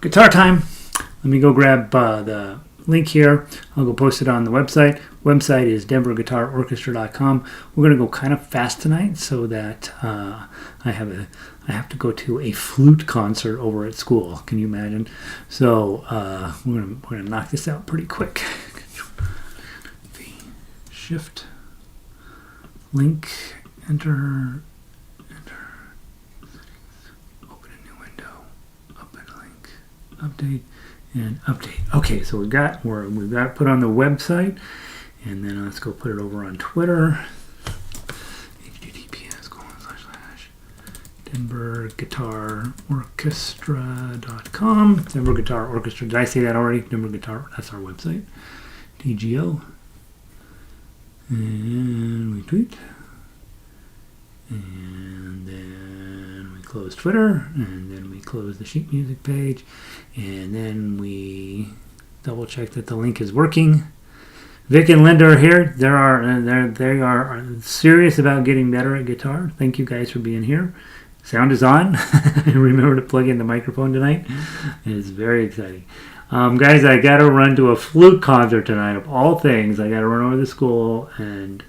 guitar time. Let me go grab the link here. I'll go post it on the website. Website is denverguitarorchestra.com. We're going to go kind of fast tonight so that I have to go to a flute concert over at school. Can you imagine? So we're gonna knock this out pretty quick. V, shift, link, enter, open a new window, open link, update, and update. Okay, so we've got it put on the website, and then let's go put it over on Twitter. DenverGuitarOrchestra.com. Denver Guitar Orchestra. Did I say that already? Denver Guitar. That's our website. DGO. And we tweet. And then we close Twitter. And then we close the sheet music page. And then we double check that the link is working. Vic and Linda are here. They are serious about getting better at guitar. Thank you guys for being here. Sound is on. Remember to plug in the microphone tonight. It's very exciting. Guys, I got to run to a flute concert tonight. Of all things, I got to run over to the school and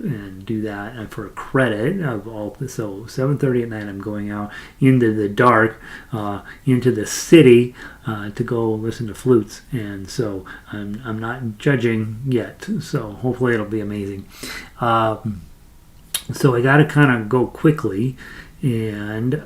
do that. And for a credit of all this, so 7:30 at night, I'm going out into the dark, into the city to go listen to flutes. And so I'm not judging yet. So hopefully it'll be amazing. So I got to kind of go quickly. And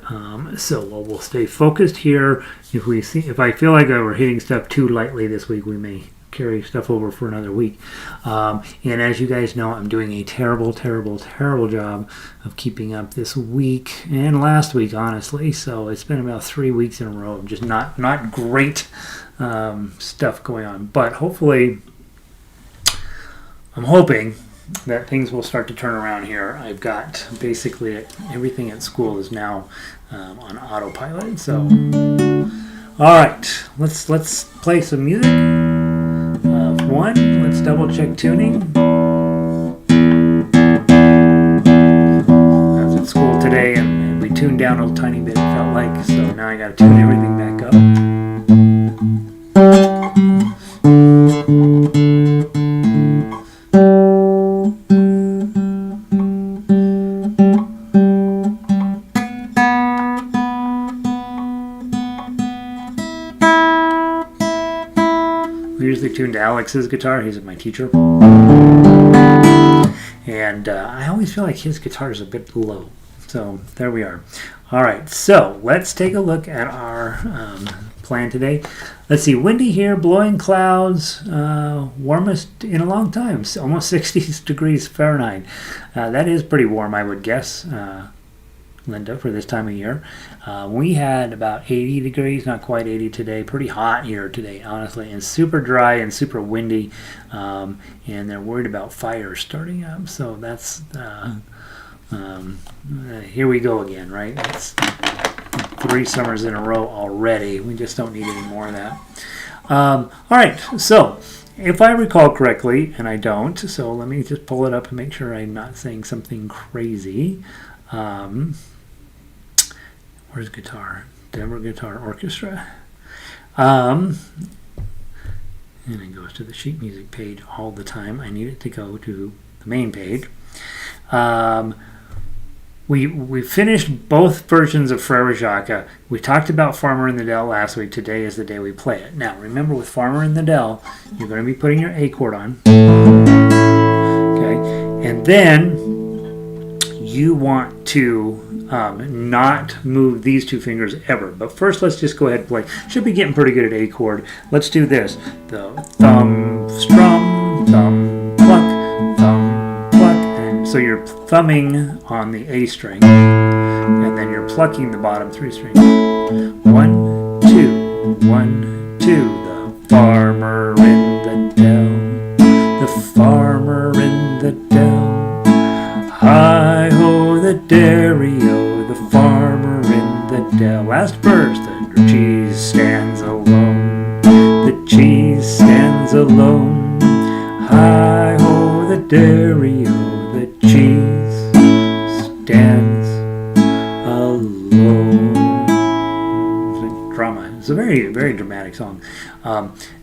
so we'll stay focused here. If I feel like we're hitting stuff too lightly this week, we may carry stuff over for another week. And as you guys know, I'm doing a terrible job of keeping up this week and last week, honestly. So it's been about 3 weeks in a row of just not great stuff going on. But hopefully, I'm hoping that things will start to turn around here. I've got basically everything at school is now on autopilot. So, all right, let's play some music. Let's double check tuning. I was at school today and we tuned down a tiny bit. It felt like so. Now I got to tune everything back up. Tuned to Alex's guitar. He's my teacher, and I always feel like his guitar is a bit low. So there we are. All right, so let's take a look at our plan today. Let's see, windy here, blowing clouds, warmest in a long time, almost 60 degrees Fahrenheit. That is pretty warm, I would guess, Linda, for this time of year. We had about 80 degrees, not quite 80 today. Pretty hot here today, honestly, and super dry and super windy. And they're worried about fires starting up. So that's here we go again, right? That's 3 summers in a row already. We just don't need any more of that. All right, so if I recall correctly, and I don't, so let me just pull it up and make sure I'm not saying something crazy. Where's guitar? Denver Guitar Orchestra. And it goes to the sheet music page all the time. I need it to go to the main page. We finished both versions of Frere Jacques. We talked about Farmer in the Dell last week. Today is the day we play it. Now, remember with Farmer in the Dell, you're going to be putting your A chord on. Okay, and then you want to not move these 2 fingers ever. But first, let's just go ahead and play. Should be getting pretty good at A chord. Let's do this. The thumb, strum, thumb, pluck, and so you're thumbing on the A string, and then you're plucking the bottom 3 strings. 1, 2, 1, 2. The farmer in the dell, the farmer in the dell. Hi-ho, the dairy-o, the farmer in the dell. Last verse, the cheese stands alone. The cheese stands alone. Hi-ho, the dairy-o, the cheese stands alone. The drama is It's a very, very dramatic song.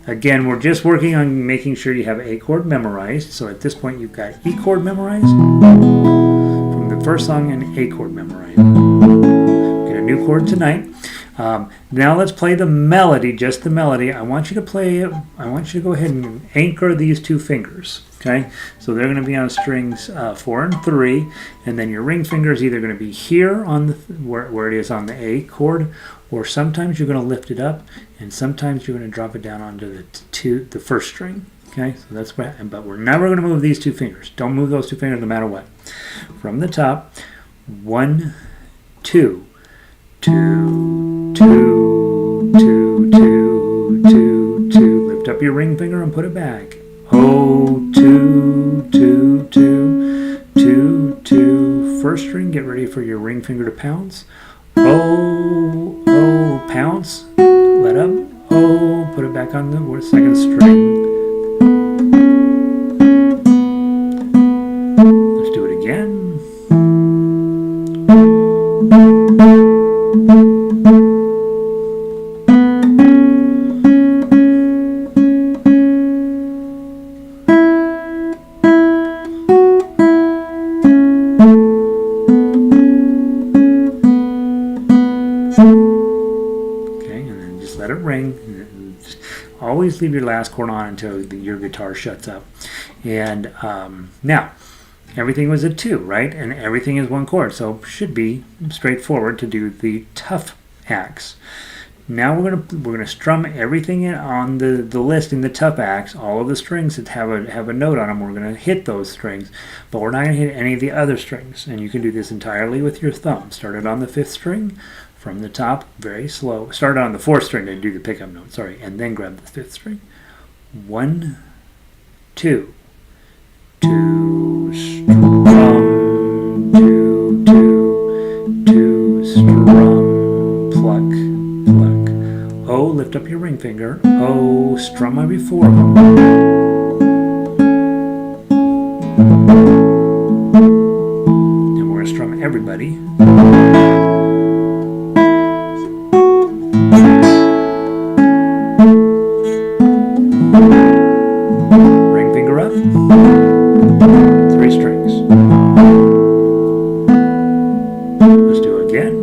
Again, we're just working on making sure you have A chord memorized. So at this point, you've got E chord memorized from the first song and A chord memorized. Get a new chord tonight. Now let's play the melody, just the melody. I want you to go ahead and anchor these two fingers. Okay, so they're going to be on strings 4 and 3, and then your ring finger is either going to be here on the where it is on the A chord, or sometimes you're going to lift it up, and sometimes you're going to drop it down onto the first string. Okay, so that's what. But we're never going to move these two fingers. Don't move those two fingers no matter what. From the top, 1, 2, 2, 2, 2, 2, 2, 2. Lift up your ring finger and put it back. Oh, 2, 2, 2, 2, 2. First string, get ready for your ring finger to pounce. Oh, oh, pounce. Let up. Oh, put it back on the second string. Let's do it again. Always leave your last chord on until your guitar shuts up. And now, everything was a 2, right? And everything is 1 chord, so should be straightforward to do the tough acts. Now we're gonna strum everything on the list in the tough acts. All of the strings that have a note on them, we're gonna hit those strings, but we're not gonna hit any of the other strings. And you can do this entirely with your thumb. Start it on the 5th string. From the top, very slow. Start on the 4th string to do the pickup note, sorry, and then grab the 5th string. 1, 2, 2, strum, 2, 2, 2, strum, pluck, pluck. Oh, lift up your ring finger. Oh, strum every 4 of them. And we're going to strum everybody. Ring finger up, 3 strings. Let's do it again.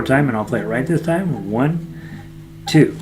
Time, and I'll play it right this time. 1, 2.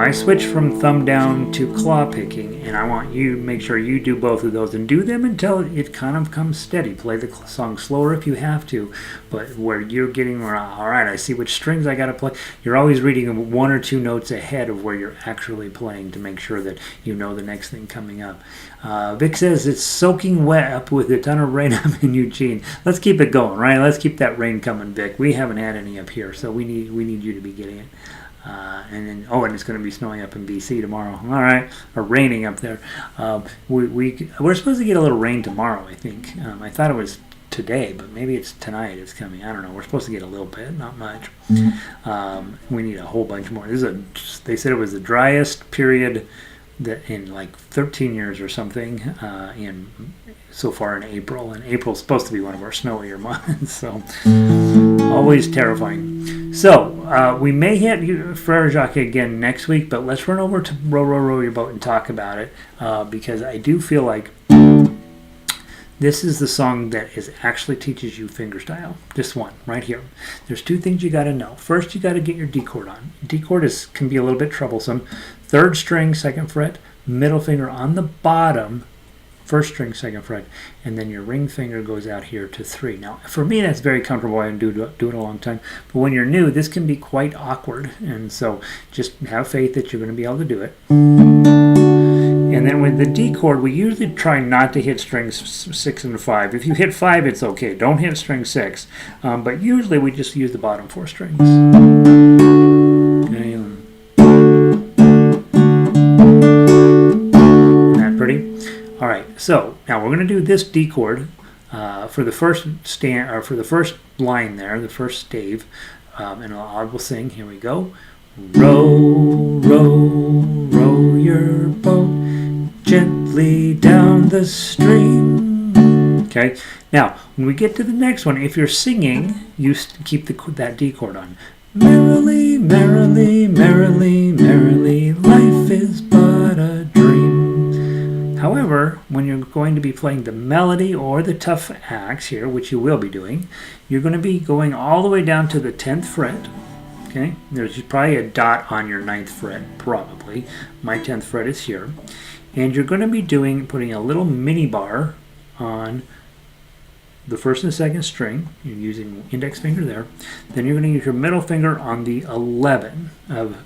I switch from thumb down to claw picking, and I want you to make sure you do both of those and do them until it kind of comes steady. Play the song slower if you have to, but where you're getting, all right, I see which strings I got to play. You're always reading 1 or 2 notes ahead of where you're actually playing to make sure that you know the next thing coming up. Vic says it's soaking wet up with a ton of rain up in Eugene. Let's keep it going, right? Let's keep that rain coming, Vic. We haven't had any up here, so we need you to be getting it. And then, and it's going to be snowing up in BC tomorrow. All right, or raining up there. We're supposed to get a little rain tomorrow, I think. I thought it was today, but maybe it's tonight. It's coming. I don't know. We're supposed to get a little bit, not much. We need a whole bunch more. They said it was the driest period that in like 13 years or something. So far in April, and April's supposed to be one of our snowier months, so always terrifying. So we may hit Frere Jacques again next week, but let's run over to Row, Row, Row Your Boat and talk about it, because I do feel like this is the song that actually teaches you fingerstyle. Just one, right here. There's 2 things you got to know. First, you got to get your D chord on. D chord can be a little bit troublesome. 3rd string, 2nd fret, middle finger on the bottom, first string, second fret, and then your ring finger goes out here to 3. Now, for me, that's very comfortable. I do it a long time. But when you're new, this can be quite awkward. And so just have faith that you're going to be able to do it. And then with the D chord, we usually try not to hit strings 6 and 5. If you hit 5, it's okay. Don't hit string 6. But usually we just use the bottom 4 strings. Okay. Isn't that pretty? All right. So now we're going to do this D chord for the first for the first line there, the first stave, and I will sing. Here we go. Row, row, row your boat gently down the stream. Okay. Now, when we get to the next one, if you're singing, you keep that D chord on. Merrily, merrily, merrily, merrily, life is but a dream. However, when you're going to be playing the melody or the tough acts here, which you will be doing, you're going to be going all the way down to the 10th fret. Okay, there's probably a dot on your 9th fret, probably. My 10th fret is here. And you're going to be putting a little mini bar on the first and second string. You're using index finger there. Then you're going to use your middle finger on the 11 of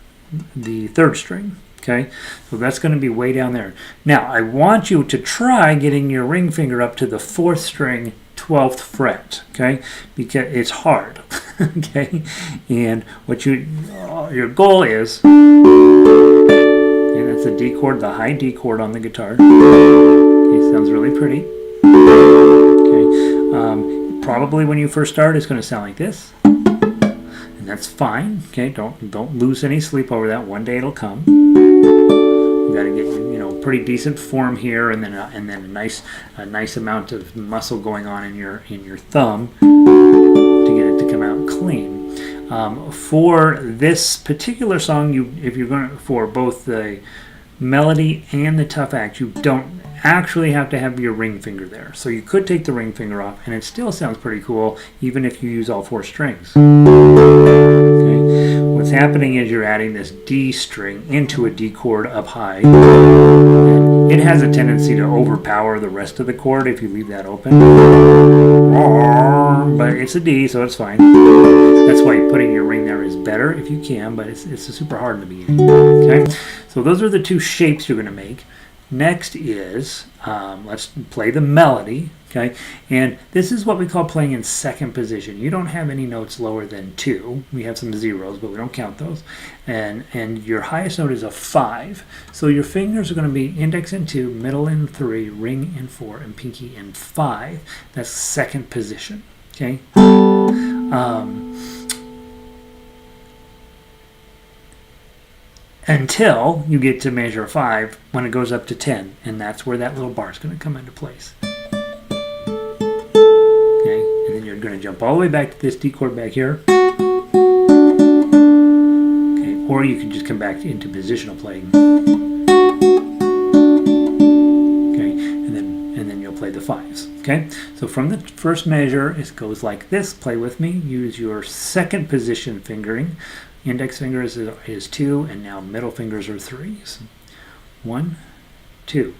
the 3rd string. Okay, so that's going to be way down there. Now, I want you to try getting your ring finger up to the 4th string, 12th fret, okay, because it's hard. Okay, and what your goal is, okay, that's the D chord, the high D chord on the guitar. Okay, sounds really pretty. Okay, probably when you first start, it's going to sound like this, and that's fine. Okay, don't lose any sleep over that. One day it'll come. You got to get pretty decent form here, and then a nice amount of muscle going on in your thumb to get it to come out clean. For this particular song, if you're going for both the melody and the tough act, you don't actually have to have your ring finger there. So you could take the ring finger off, and it still sounds pretty cool, even if you use all 4 strings. Okay. What's happening is you're adding this D string into a D chord up high. It has a tendency to overpower the rest of the chord if you leave that open. But it's a D, so it's fine. That's why putting your ring there is better if you can, but it's super hard in the beginning. Okay, so those are the 2 shapes you're going to make. Next is, let's play the melody, okay? And this is what we call playing in second position. You don't have any notes lower than 2. We have some zeros, but we don't count those. And your highest note is a 5. So your fingers are going to be index in 2, middle in 3, ring in 4, and pinky in 5. That's second position, okay? Until you get to measure 5 when it goes up to 10, and that's where that little bar is going to come into place. Okay, and then you're going to jump all the way back to this D chord back here. Okay, or you can just come back into positional playing. Okay, and then you'll play the 5s. Okay, so from the first measure, it goes like this. Play with me. Use your second position fingering. Index fingers is 2, and now middle fingers are 3s. 1, 2.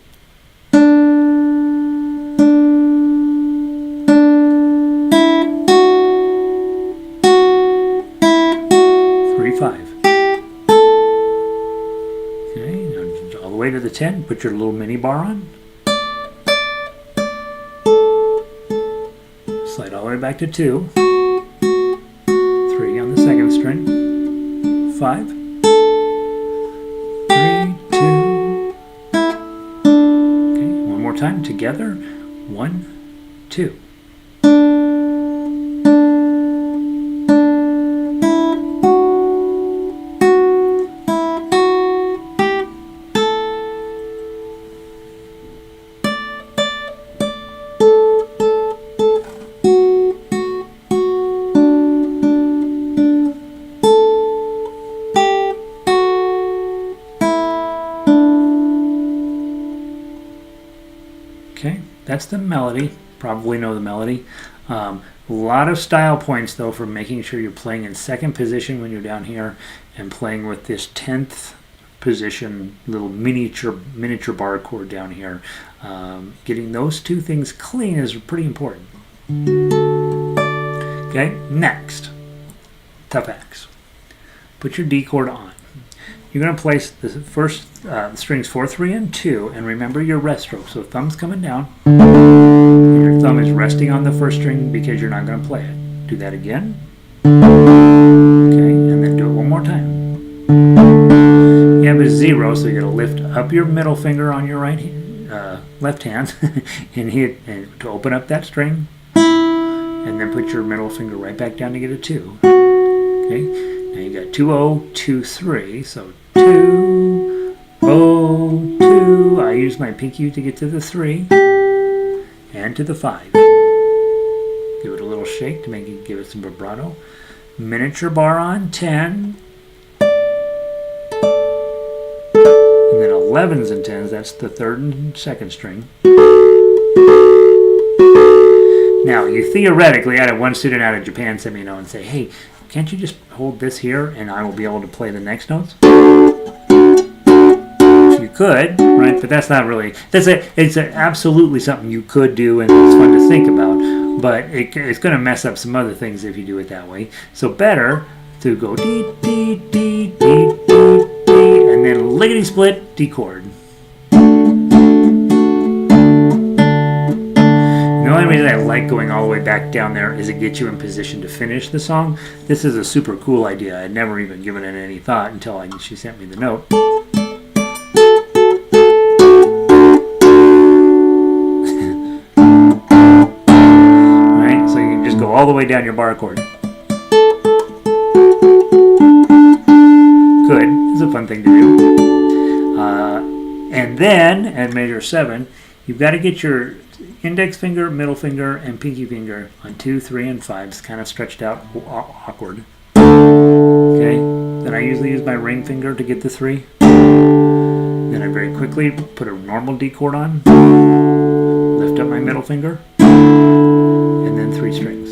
3, 5. Okay, now all the way to the 10. Put your little mini bar on. Slide all the way back to 2. 3 on the second string. 5, 3, 2. Okay, one more time together. 1, 2. Okay, that's the melody. Probably know the melody. A lot of style points though for making sure you're playing in second position when you're down here and playing with this 10th position little miniature bar chord down here. Getting those two things clean is pretty important. Okay, next, tough X. Put your D chord on. You're going to place the first strings 4, 3, and 2, and remember your rest stroke. So thumb's coming down, and your thumb is resting on the first string because you're not going to play it. Do that again. Okay, and then do it one more time. You have a 0, so you're going to lift up your middle finger on your left hand and hit to open up that string, and then put your middle finger right back down to get a 2. Okay, now you got 2, 0, 2, 3, so 2, 0, 2. I use my pinky to get to the 3 and to the 5. Give it a little shake to give it some vibrato. Miniature bar on 10. And then 11s and 10s, that's the 3rd and 2nd string. Now, you theoretically, I had one student out of Japan send me a note and say, hey, can't you just hold this here and I will be able to play the next notes? You could, right? But that's not really, it's absolutely something you could do, and it's fun to think about, but it's going to mess up some other things if you do it that way. So better to go D, D, D, D, D, D, and then lickety split D chord. The only reason I like going all the way back down there is it gets you in position to finish the song. This is a super cool idea. I'd never even given it any thought until she sent me the note. Alright, so you can just go all the way down your bar chord. Good. It's a fun thing to do. And then, at measure 7, you've got to get your index finger, middle finger, and pinky finger on 2, 3, and 5s, kind of stretched out, awkward. Okay, then I usually use my ring finger to get the 3. Then I very quickly put a normal D chord on, lift up my middle finger, and then 3 strings.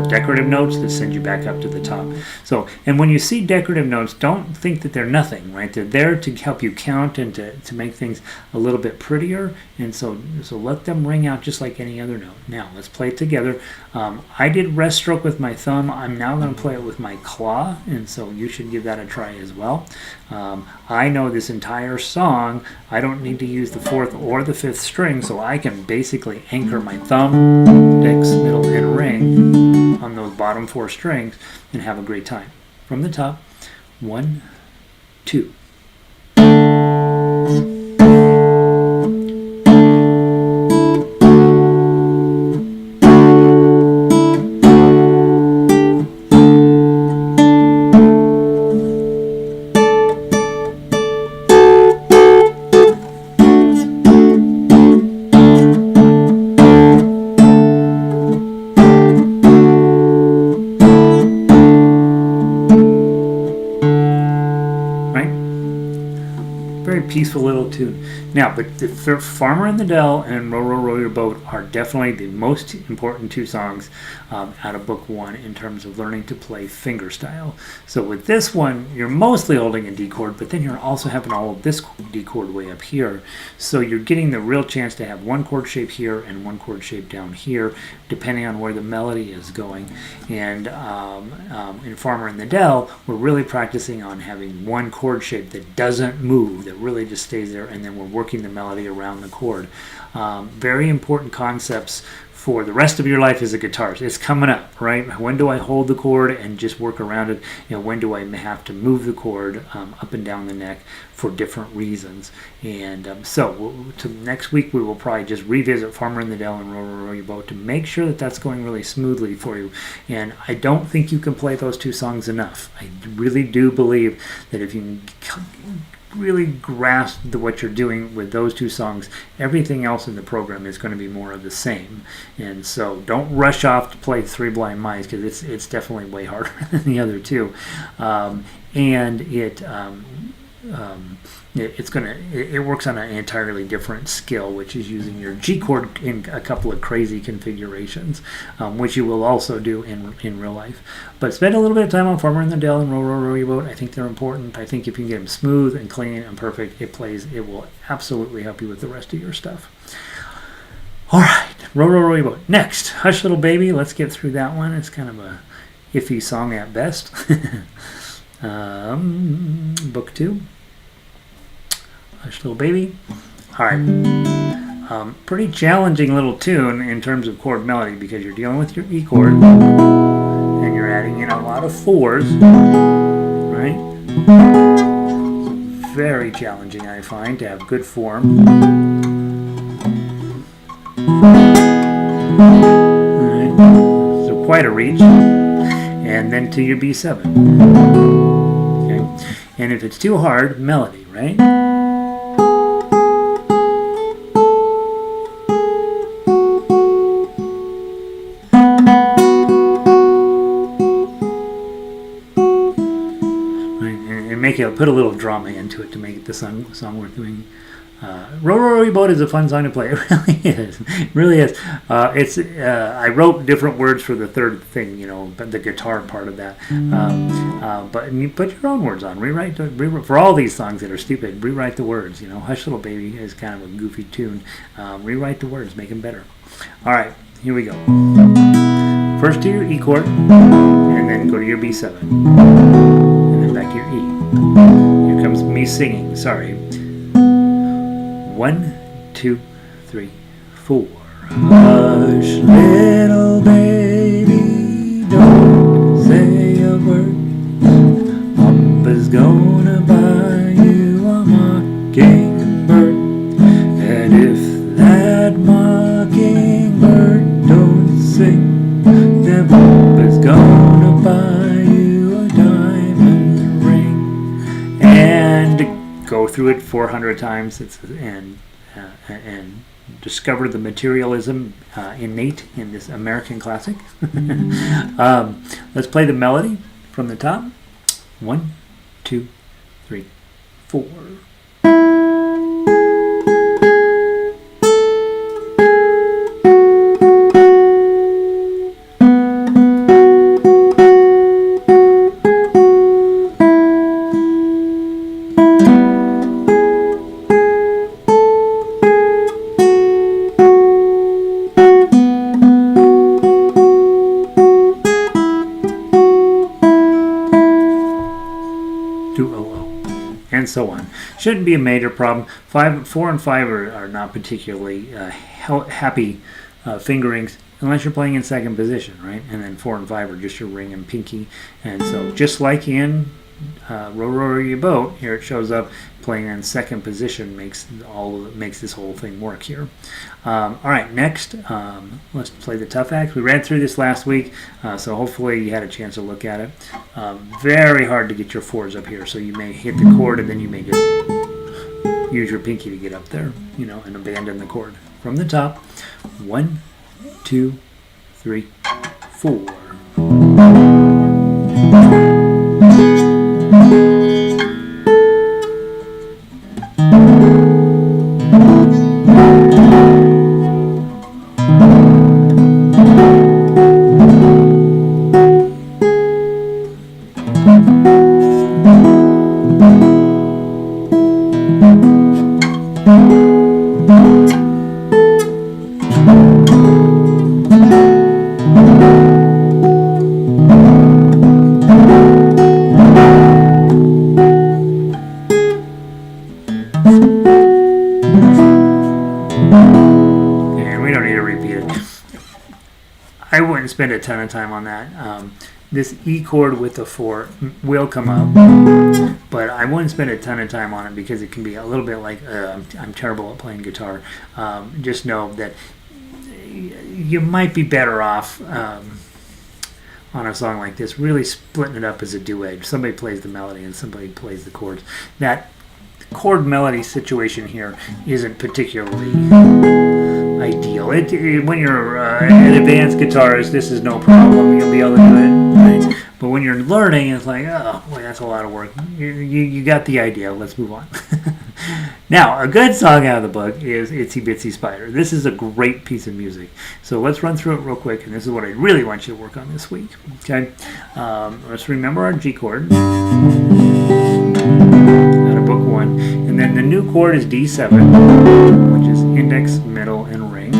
Decorative notes that send you back up to the top. So, and when you see decorative notes, don't think that they're nothing, right? They're there to help you count and to make things a little bit prettier, and so let them ring out just like any other note. Now, let's play it together. I did rest stroke with my thumb. I'm now going to play it with my claw, and so you should give that a try as well. I know this entire song, I don't need to use the 4th or the 5th string, so I can basically anchor my thumb, index, middle, and ring on those bottom 4 strings and have a great time. From the top, 1, 2. Peaceful little tune. Now, but the Farmer in the Dell and Row, Row, Row Your Boat are definitely the most important 2 songs out of book 1 in terms of learning to play fingerstyle. So with this one, you're mostly holding a D chord, but then you're also having all of this D chord way up here. So you're getting the real chance to have 1 chord shape here and 1 chord shape down here, depending on where the melody is going. And in Farmer in the Dell, we're really practicing on having 1 chord shape that doesn't move, that really just stays there, and then we're working the melody around the chord. Very important concepts for the rest of your life as a guitarist. It's coming up, right? When do I hold the chord and just work around it? You know, when do I have to move the chord up and down the neck for different reasons? And next week we will probably just revisit Farmer in the Dell and Row, Row, Row Your Boat to make sure that that's going really smoothly for you. And I don't think you can play those 2 songs enough. I really do believe that if you really grasp what you're doing with those 2 songs, everything else in the program is going to be more of the same. And so don't rush off to play 3 Blind Mice, because it's definitely way harder than the other 2. And it works on an entirely different skill, which is using your G chord in a couple of crazy configurations, which you will also do in real life. But spend a little bit of time on Farmer in the Dell and Row Row Row Your Boat. I think they're important. I think if you can get them smooth and clean and perfect, it will absolutely help you with the rest of your stuff. All right, Row Row Row Your Boat. Next, Hush Little Baby. Let's get through that one. It's kind of a iffy song at best. Book 2. Hush Little Baby. All right. Pretty challenging little tune in terms of chord melody because you're dealing with your E chord and you're adding in a lot of 4s, right? So very challenging, I find, to have good form. All right. So quite a reach. And then to your B7. Okay. And if it's too hard, melody, right? Put a little drama into it to make the song worth doing. Row Row Row Your Boat is a fun song to play. It really is. It really is. I wrote different words for the third thing, the guitar part of that. But you put your own words on. Rewrite for all these songs that are stupid. Rewrite the words. Hush Little Baby is kind of a goofy tune. Rewrite the words, make them better. All right, here we go. First to your E chord, and then go to your B7, and then back to your E. Here comes me singing. Sorry. 1, 2, 3, 4. Hush, little baby, don't say a word. Papa's gonna buy you a mockingbird. And if that mockingbird don't sing, then Papa's gonna buy you a diamond ring. And go through it 400 times and discover the materialism innate in this American classic. Let's play the melody from the top. 1, 2, 3, 4. And so on. Shouldn't be a major problem. 4 and 5 are not particularly happy fingerings unless you're playing in second position, right? And then 4 and 5 are just your ring and pinky. And so just like in Row Row Your Boat, here it shows up playing in second position makes this whole thing work here. All right, next let's play the tough act. We ran through this last week, so hopefully you had a chance to look at it. Very hard to get your 4s up here, so you may hit the chord and then you may just use your pinky to get up there, and abandon the chord. From the top, 1, 2, 3, 4. Spend a ton of time on that. This E chord with the 4 will come up, but I wouldn't spend a ton of time on it because it can be a little bit like I'm terrible at playing guitar. Just know that you might be better off on a song like this really splitting it up as a duet. Somebody plays the melody and somebody plays the chords. That chord melody situation here isn't particularly ideal. When you're an advanced guitarist, this is no problem. You'll be able to do it, right? But when you're learning, it's like, oh boy, that's a lot of work. You got the idea. Let's move on. Now, a good song out of the book is Itsy Bitsy Spider. This is a great piece of music. So let's run through it real quick, and this is what I really want you to work on this week. Okay? Let's remember our G chord out of book 1. And then the new chord is D7, which is index, middle, and ring.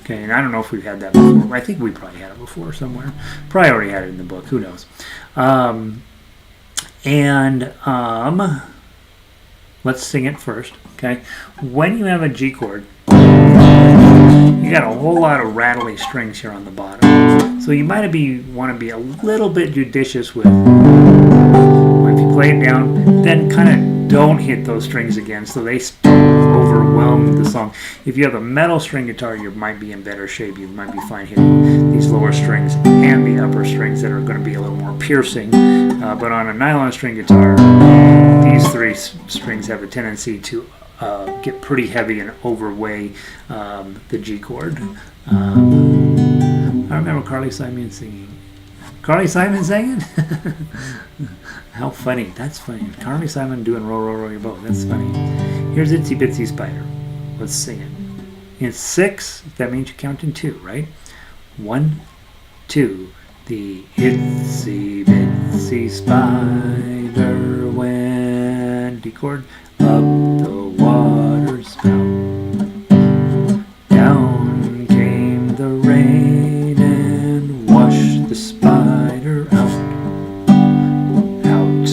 Okay, and I don't know if we've had that before. I think we probably had it before somewhere. Probably already had it in the book. Who knows? Let's sing it first, okay? When you have a G chord, you got a whole lot of rattly strings here on the bottom. So you might want to be a little bit judicious with, if you play it down, then kind of don't hit those strings again so they overwhelm the song. If you have a metal string guitar, you might be in better shape. You might be fine hitting these lower strings and the upper strings that are going to be a little more piercing. But on a nylon string guitar, these 3 strings have a tendency to get pretty heavy and overweigh the G chord. I remember Carly Simon singing. Carly Simon singing? How funny. That's funny. Carly Simon doing Row, Row, Row Your Boat. That's funny. Here's Itsy Bitsy Spider. Let's sing it. It's 6. That means you count in 2, right? 1, 2. The itsy bitsy spider went, D chord, up the water spout. Down came the rain and washed the spider out. Out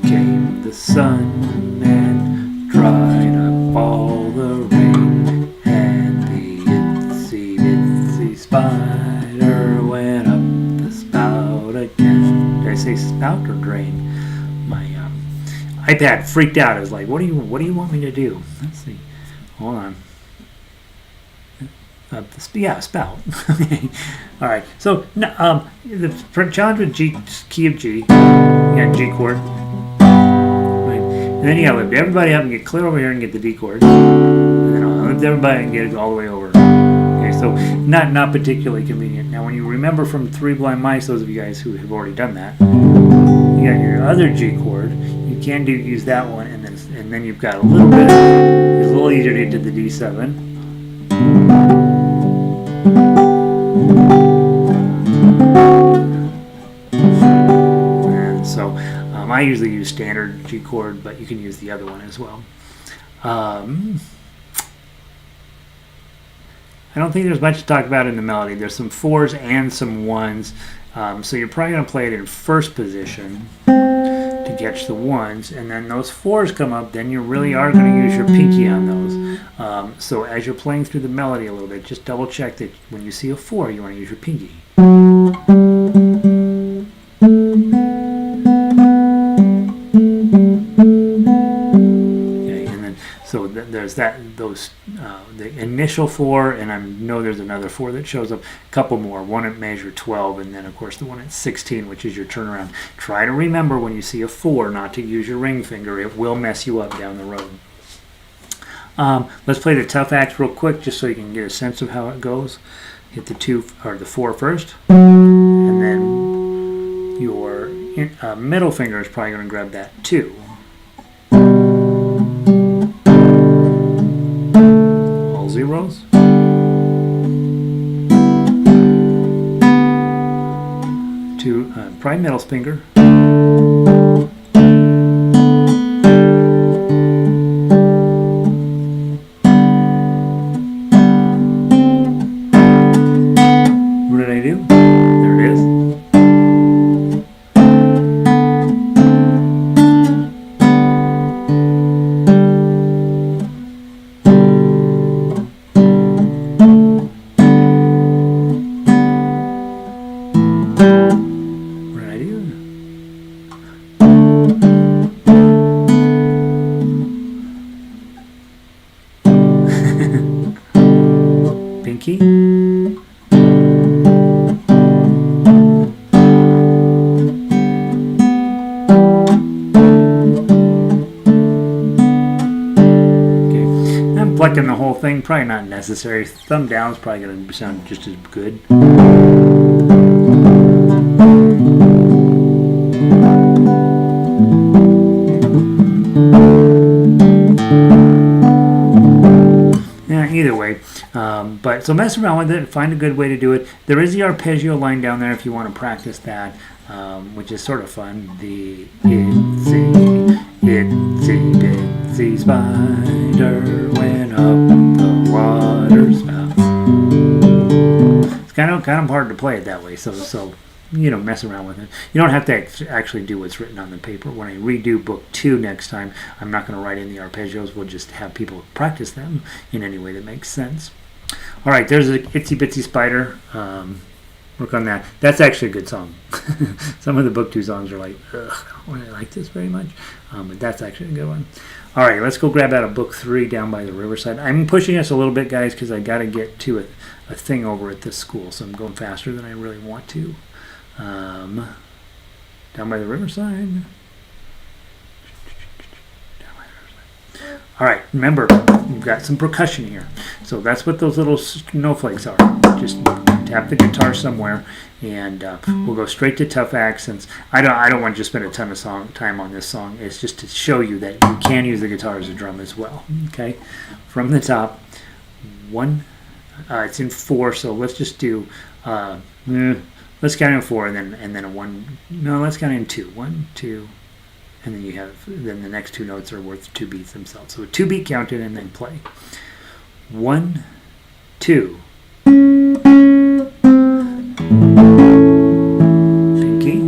came the sun and dried up all the rain. And the itsy bitsy spider went up the spout again. Did I say spout or drain? My iPad freaked out. It was like, what do you want me to do? Let's see. Hold on. Yeah, spout. Okay. All right. So the challenge with G, key of G, you got G chord, right? And then you got to lift everybody up and get clear over here and get the D chord, and then I'll lift everybody and get it all the way over. Okay, so not particularly convenient. Now, when you remember from Three Blind Mice, those of you guys who have already done that, you got your other G chord. You can use that one, and then you've got a little bit. It's a little easier to get to the D7. And so I usually use standard G chord, but you can use the other one as well. I don't think there's much to talk about in the melody. There's some 4s and some 1s, so you're probably going to play it in first position to catch the 1s, and then those 4s come up, then you really are going to use your pinky on those. So as you're playing through the melody a little bit, just double check that when you see a 4, you want to use your pinky. Okay, and then so there's the initial 4, and I know there's another 4 that shows up. A couple more. One at measure 12, and then of course the one at 16, which is your turnaround. Try to remember when you see a 4 not to use your ring finger. It will mess you up down the road. Let's play the tough act real quick, just so you can get a sense of how it goes. Hit the 2 or the 4 first, and then your middle finger is probably going to grab that 2. All zeros. Probably middle finger. What did I do? There it is. Pinky. Plucking the whole thing, probably not necessary. Thumb down is probably going to sound just as good. But so mess around with it, find a good way to do it. There is the arpeggio line down there if you want to practice that, which is sort of fun. The itsy, itsy, bitsy spider went up the water spout. It's kind of hard to play it that way, so mess around with it. You don't have to actually do what's written on the paper. When I redo book 2 next time, I'm not going to write in the arpeggios. We'll just have people practice them in any way that makes sense. All right, there's a Itsy Bitsy Spider. Work on that. That's actually a good song. Some of the book 2 songs are like, ugh, I don't really like this very much. But that's actually a good one. All right, let's go grab out of book 3 down by the Riverside. I'm pushing us a little bit, guys, because I got to get to a thing over at this school, so I'm going faster than I really want to. Down by the Riverside. All right, remember, you've got some percussion here. So that's what those little snowflakes are. Just tap the guitar somewhere, and we'll go straight to tough accents. I don't want to just spend a ton of time on this song. It's just to show you that you can use the guitar as a drum as well. Okay, from the top, 1. It's in 4, so let's just do. Let's count in 4 and then a 1. No, let's count in 2. 1, 2, and then the next 2 notes are worth 2 beats themselves. So a 2 beat counted and then play. 1, 2. Pinky.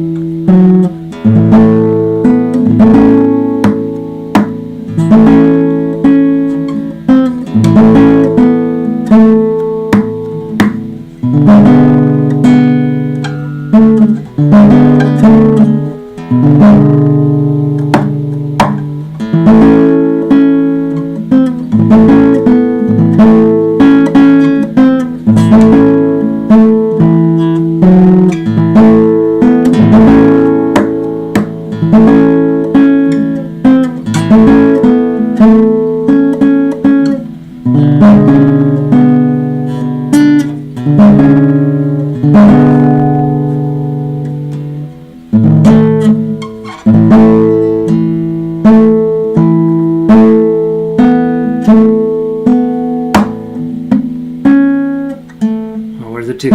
Where's the 2?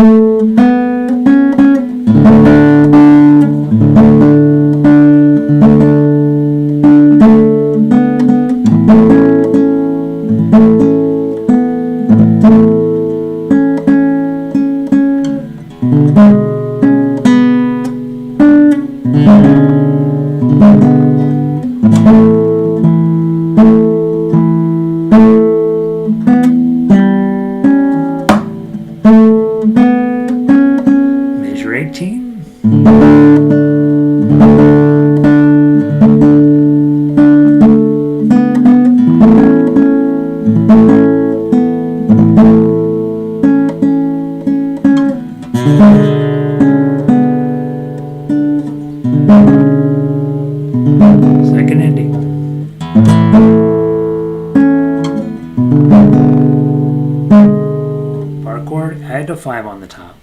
Measure 18. Second ending. Bar chord, add a 5 on the top.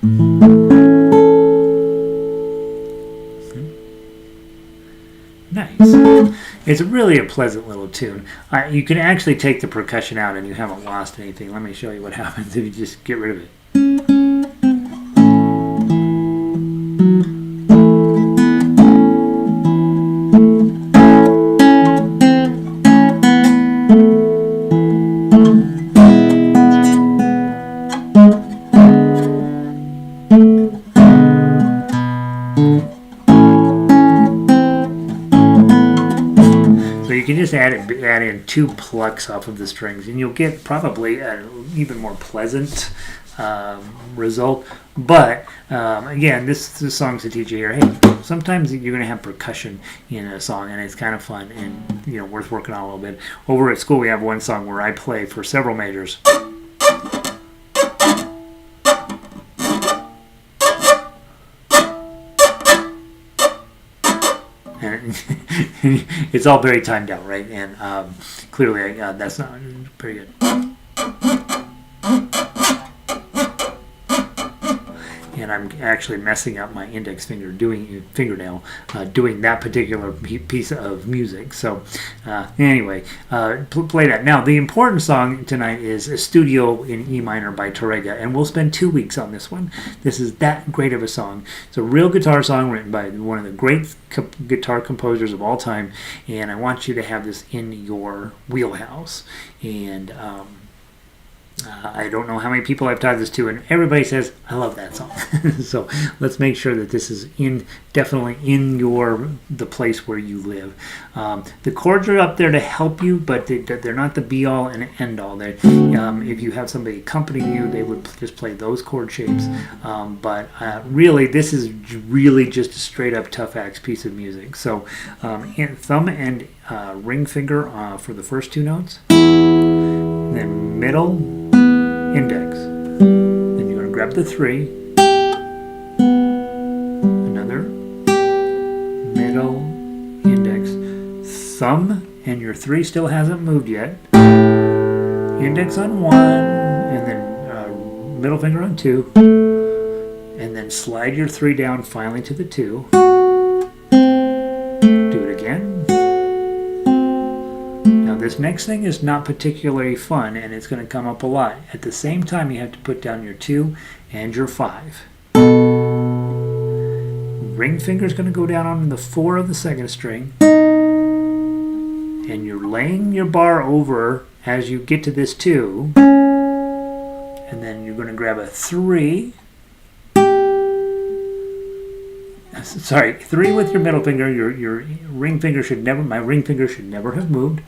Nice. It's really a pleasant little tune. You can actually take the percussion out and you haven't lost anything. Let me show you what happens if you just get rid of it. You can just add in 2 plucks off of the strings, and you'll get probably an even more pleasant result. But again, this song's to teach you here. Hey, sometimes you're going to have percussion in a song, and it's kind of fun and worth working on a little bit. Over at school, we have one song where I play for several majors. And it's all very timed out, right? And clearly that's not pretty good. and I'm actually messing up my index finger fingernail doing that particular piece of music. So anyway, play that. Now, the important song tonight is Estudio in E minor by Tàrrega, and we'll spend 2 weeks on this one. This is that great of a song. It's a real guitar song written by one of the great guitar composers of all time, and I want you to have this in your wheelhouse. And I don't know how many people I've taught this to, and everybody says, I love that song. So let's make sure that this is definitely in the place where you live. The chords are up there to help you, but they're not the be-all and end-all. If you have somebody accompanying you, they would just play those chord shapes. But really, this is really just a straight-up tough axe piece of music. So thumb and ring finger for the first 2 notes, then middle, index. Then you're going to grab the 3, another, middle, index, thumb, and your 3 still hasn't moved yet. Index on 1, and then middle finger on 2, and then slide your 3 down finally to the 2. Do it again. This next thing is not particularly fun, and it's going to come up a lot. At the same time, you have to put down your 2 and your 5. Ring finger is going to go down on the 4 of the 2nd string, and you're laying your bar over as you get to this 2, and then you're going to grab a 3. Sorry, 3 with your middle finger. Your ring finger should never. My ring finger should never have moved.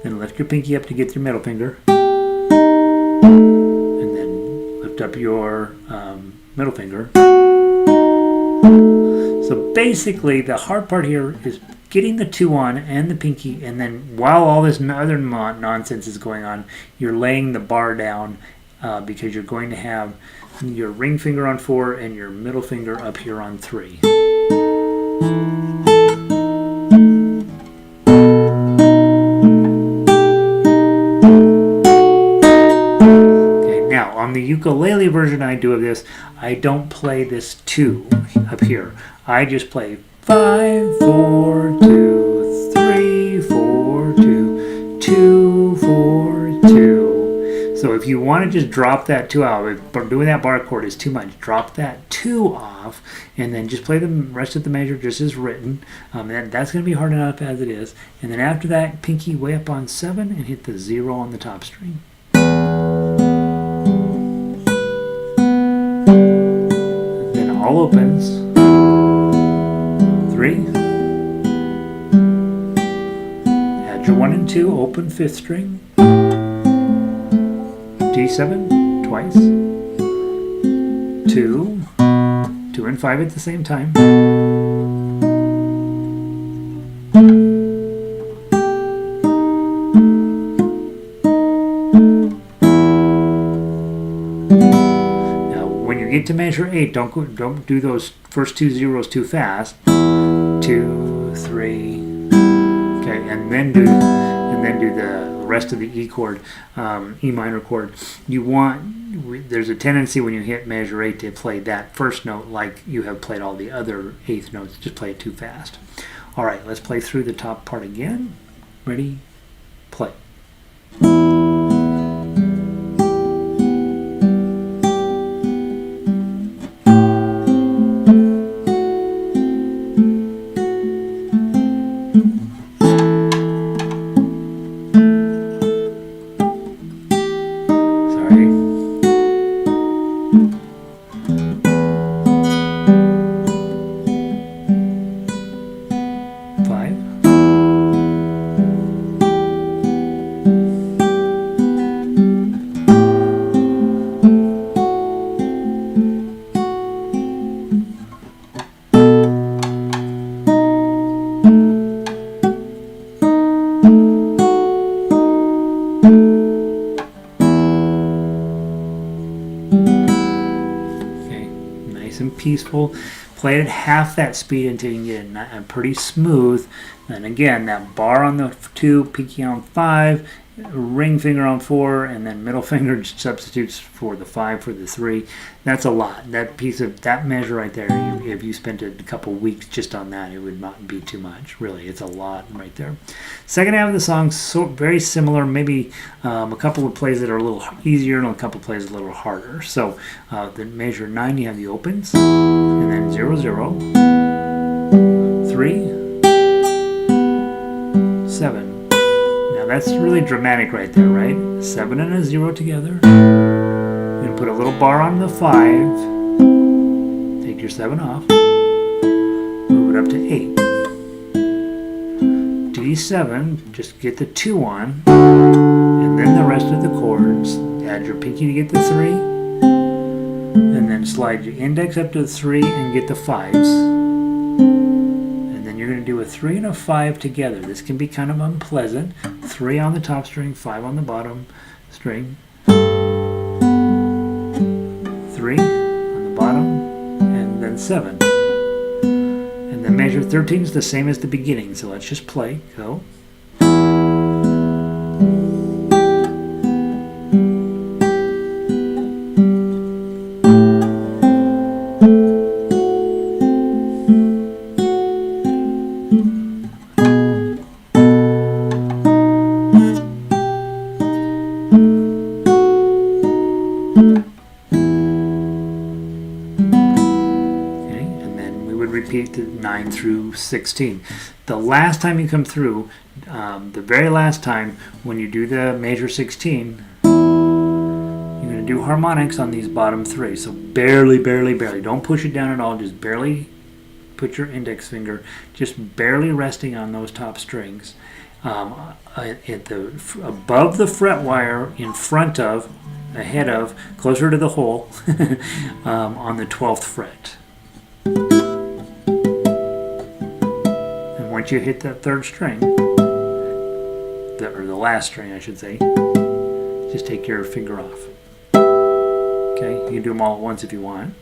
Then lift your pinky up to get your middle finger, and then lift up your middle finger. So basically, the hard part here is getting the 2 on and the pinky, and then while all this other nonsense is going on, you're laying the bar down because you're going to have your ring finger on 4 and your middle finger up here on 3. On the ukulele version I do of this, I don't play this 2 up here. I just play 5, 4, 2, 3, 4, 2, 2, 4, 2. So if you want to just drop that 2 out, if doing that bar chord is too much, drop that 2 off, and then just play the rest of the measure just as written. That's going to be hard enough as it is. And then after that, pinky way up on 7 and hit the 0 on the top string. All opens, 3, add your 1 and 2, open 5th string, D7 twice, 2, 2 and 5 at the same time, get to measure 8, don't do those first 2 zeros too fast. 2, 3, okay, and then do the rest of the E chord, E minor chord. There's a tendency when you hit measure 8 to play that first note like you have played all the other 8th notes. Just play it too fast. All right, let's play through the top part again. Ready, play. Peaceful. Play it at half that speed until you can get it pretty smooth. And again, that bar on the 2, pinky on 5, ring finger on 4, and then middle finger substitutes for the 5 for the 3. That's a lot. That piece of that measure right there, if you spent a couple weeks just on that, it would not be too much. Really, it's a lot right there. Second half of the song, so very similar. Maybe a couple of plays that are a little easier and a couple of plays a little harder. So the measure 9, you have the opens, and then 0 0, 3, 7. Now that's really dramatic right there, right? 7 and a 0 together. You're going to put a little bar on the 5. Take your 7 off. Move it up to 8. D7, just get the 2 on. And then the rest of the chords. Add your pinky to get the 3. And then slide your index up to the 3 and get the 5s. You're going to do a 3 and a 5 together. This can be kind of unpleasant. 3 on the top string, 5 on the bottom string. 3 on the bottom, and then 7. And the measure 13 is the same as the beginning, so let's just play. Go. Repeat the 9 through 16. The last time you come through, the very last time when you do the measure 16, you're going to do harmonics on these bottom 3. So barely, barely, barely. Don't push it down at all. Just barely put your index finger, just barely resting on those top strings. Above the fret wire, in front of, ahead of, closer to the hole, on the 12th fret. Once you hit that 3rd string, or the last string I should say, just take your finger off. Okay, you can do them all at once if you want.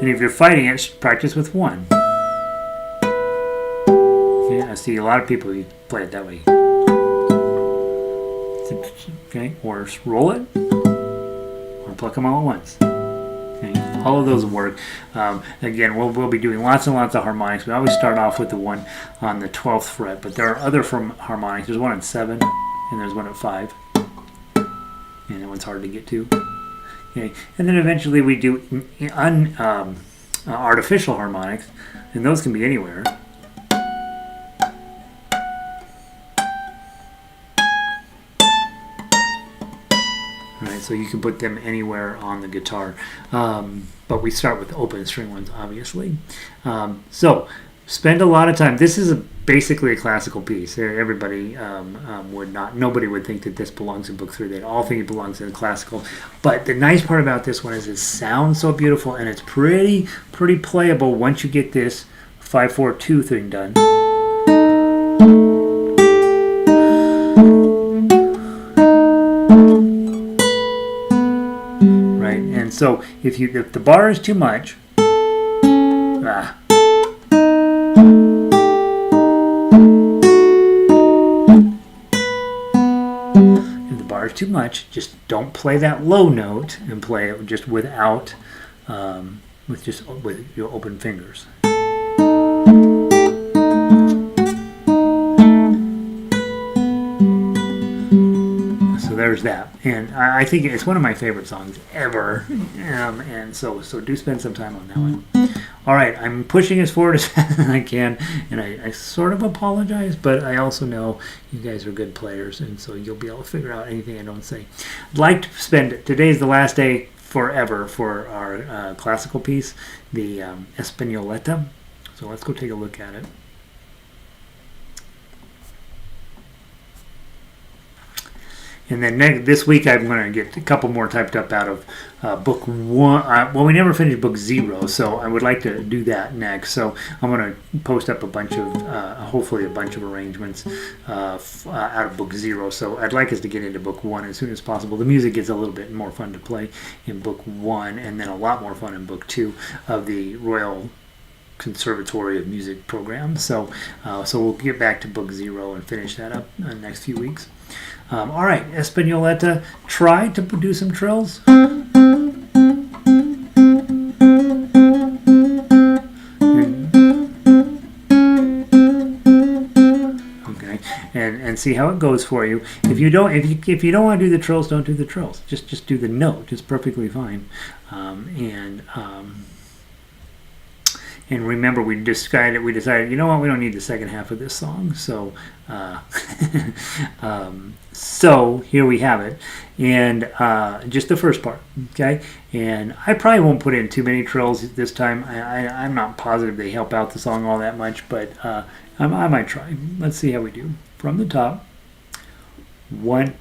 And if you're fighting it, practice with 1. Okay, I see a lot of people who play it that way. Okay, or roll it, or pluck them all at once. Okay, all of those work. Again, we'll be doing lots and lots of harmonics. We always start off with the one on the 12th fret, but there are other harmonics. There's one at 7, and there's one at 5. And that one's hard to get to. Okay, and then eventually we do artificial harmonics, and those can be anywhere. Right, so you can put them anywhere on the guitar, but we start with open string ones, obviously. So spend a lot of time. This is basically a classical piece. Everybody nobody would think that this belongs in book 3. They'd all think it belongs in classical. But the nice part about this one is it sounds so beautiful, and it's pretty playable once you get this 5-4-2 thing done. So if the bar is too much, if the bar is too much, just don't play that low note and play it just with your open fingers. There's that, and I think it's one of my favorite songs ever, and so do spend some time on that one. All right, I'm pushing as forward as fast as I can, and I sort of apologize, but I also know you guys are good players, and so you'll be able to figure out anything I don't say. I'd like to spend, today's the last day forever for our classical piece, the Españoleta, so let's go take a look at it. And then this week I'm going to get a couple more typed up out of book 1. Well, we never finished book 0, so I would like to do that next. So I'm going to post up a bunch of, hopefully a bunch of arrangements out of book 0. So I'd like us to get into book 1 as soon as possible. The music gets a little bit more fun to play in book 1, and then a lot more fun in book 2 of the Royal Conservatory of Music program. So we'll get back to book 0 and finish that up in the next few weeks. All right, Españoleta, try to do some trills. And see how it goes for you. If you don't want to do the trills, don't do the trills. Just do the note. It's perfectly fine. And remember, we decided, you know what, we don't need the second half of this song. So so here we have it, and just the first part, okay? And I probably won't put in too many trills this time. I'm not positive they help out the song all that much, but I might try. Let's see how we do. From the top, 1,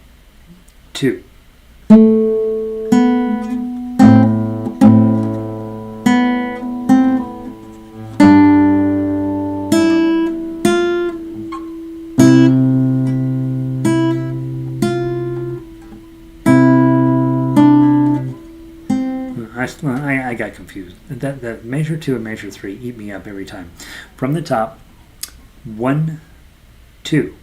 2. I got confused. That measure 2 and measure 3 eat me up every time. From the top, 1, 2.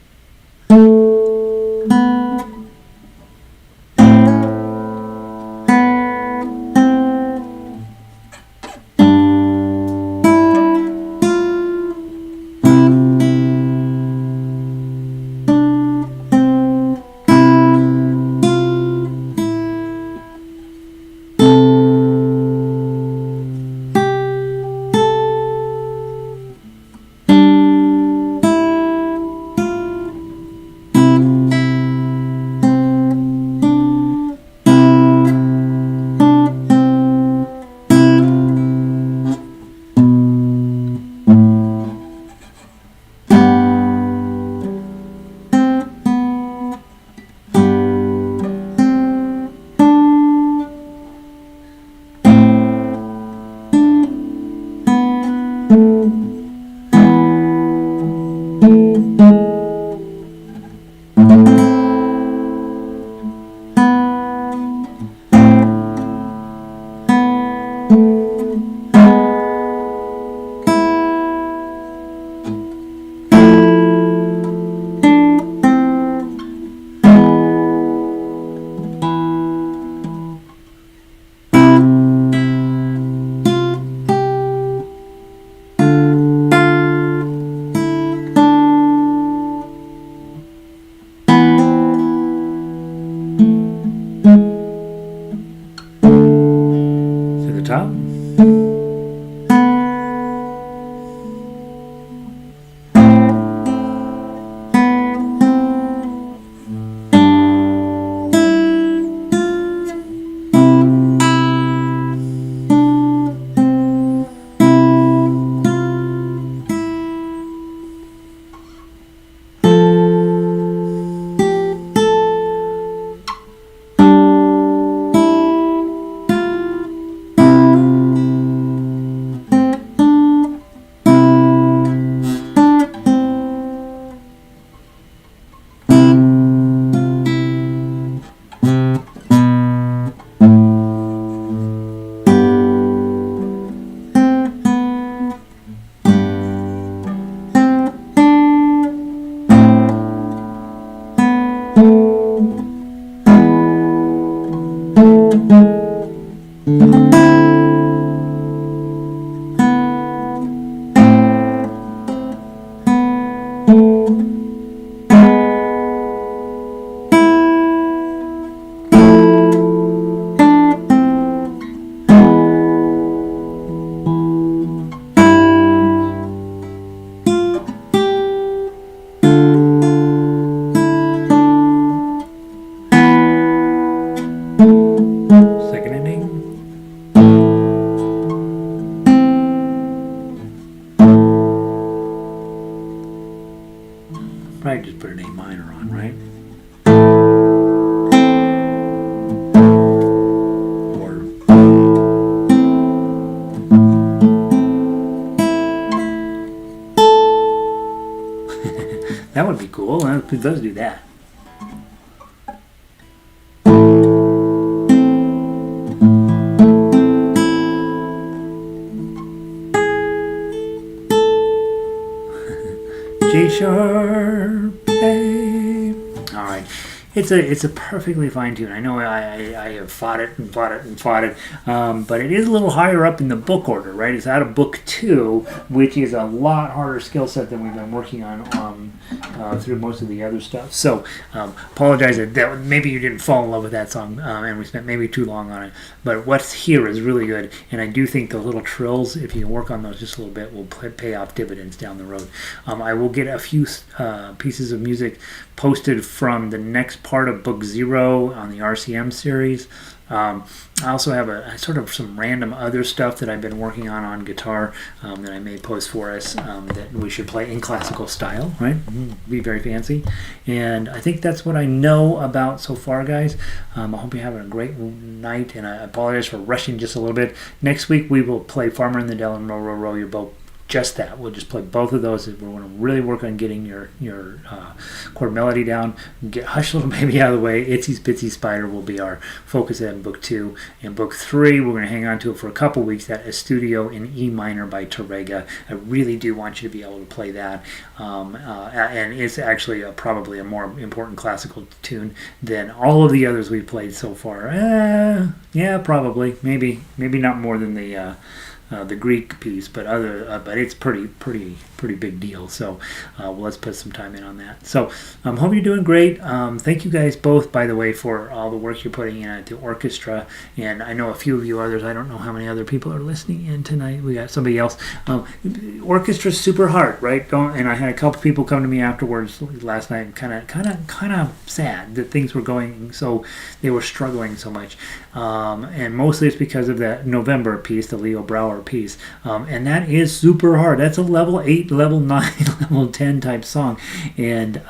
Probably just put an A minor on, right? Or that would be cool. It does do that. sharp A. All right. It's a perfectly fine tune. I know I have fought it, but it is a little higher up in the book order, right? It's out of book 2, which is a lot harder skill set than we've been working on through most of the other stuff. So apologize that maybe you didn't fall in love with that song, and we spent maybe too long on it. But what's here is really good, and I do think the little trills, if you work on those just a little bit, will pay off dividends down the road. I will get a few pieces of music posted from the next part of Book 0 on the RCM series. I also have a sort of some random other stuff that I've been working on guitar that I may post for us that we should play in classical style, right? Be very fancy. And I think that's what I know about so far, guys. I hope you're having a great night, and I apologize for rushing just a little bit. Next week we will play Farmer in the Dell and Row, Row, Row Your Boat. Just that. We'll just play both of those. We're going to really work on getting your chord melody down. Get Hush Little Baby out of the way. Itsy's Bitsy Spider will be our focus in Book 2. In Book 3, we're going to hang on to it for a couple weeks. That Estudio in E minor by Tàrrega. I really do want you to be able to play that. And it's actually probably a more important classical tune than all of the others we've played so far. Yeah, probably. Maybe not more than the Greek piece, but it's pretty big deal. So let's put some time in on that. So hope you're doing great. Thank you guys both, by the way, for all the work you're putting in at the orchestra. And I know a few of you others. I don't know how many other people are listening in tonight. We got somebody else. Orchestra's super hard, right? And I had a couple people come to me afterwards last night, kind of sad that things were going so they were struggling so much. And mostly it's because of that November piece, the Leo Brouwer piece, and that is super hard. That's a level 8, level 9, level 10 type song, and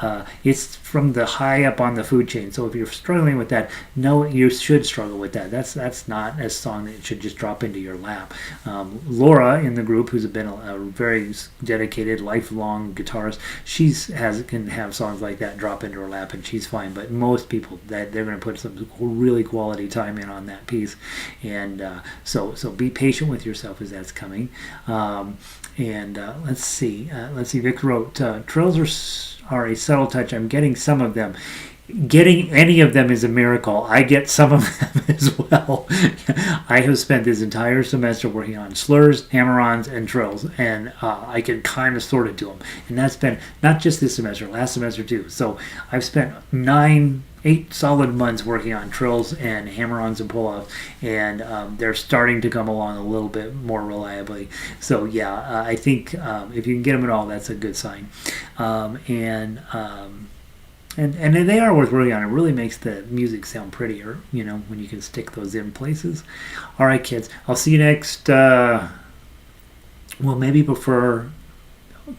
it's from the high up on the food chain. So if you're struggling with that, no, you should struggle with that. That's not a song that should just drop into your lap. Laura in the group, who's been a very dedicated, lifelong guitarist, can have songs like that drop into her lap, and she's fine. But most people, that they're going to put some really quality time in on that piece, and so be patient with yourself as that's coming. Let's see. Vic wrote, trills are a subtle touch. I'm getting some of them. Getting any of them is a miracle. I get some of them as well. I have spent this entire semester working on slurs, hammer-ons, and trills, and I can kind of sort of do them. And that's been not just this semester, last semester too. So I've spent 8 solid months working on trills and hammer-ons and pull-offs, and they're starting to come along a little bit more reliably. So yeah, I think if you can get them at all, that's a good sign. And they are worth working on. It really makes the music sound prettier, when you can stick those in places. All right, kids. I'll see you next. Maybe before.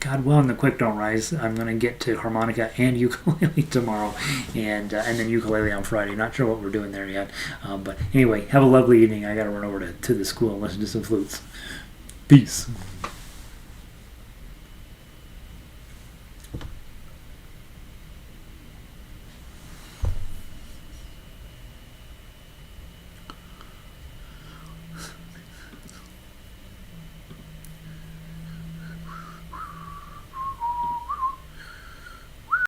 God willing, the quick don't rise. I'm going to get to harmonica and ukulele tomorrow, and then ukulele on Friday. Not sure what we're doing there yet. But anyway, have a lovely evening. I got to run over to the school and listen to some flutes. Peace.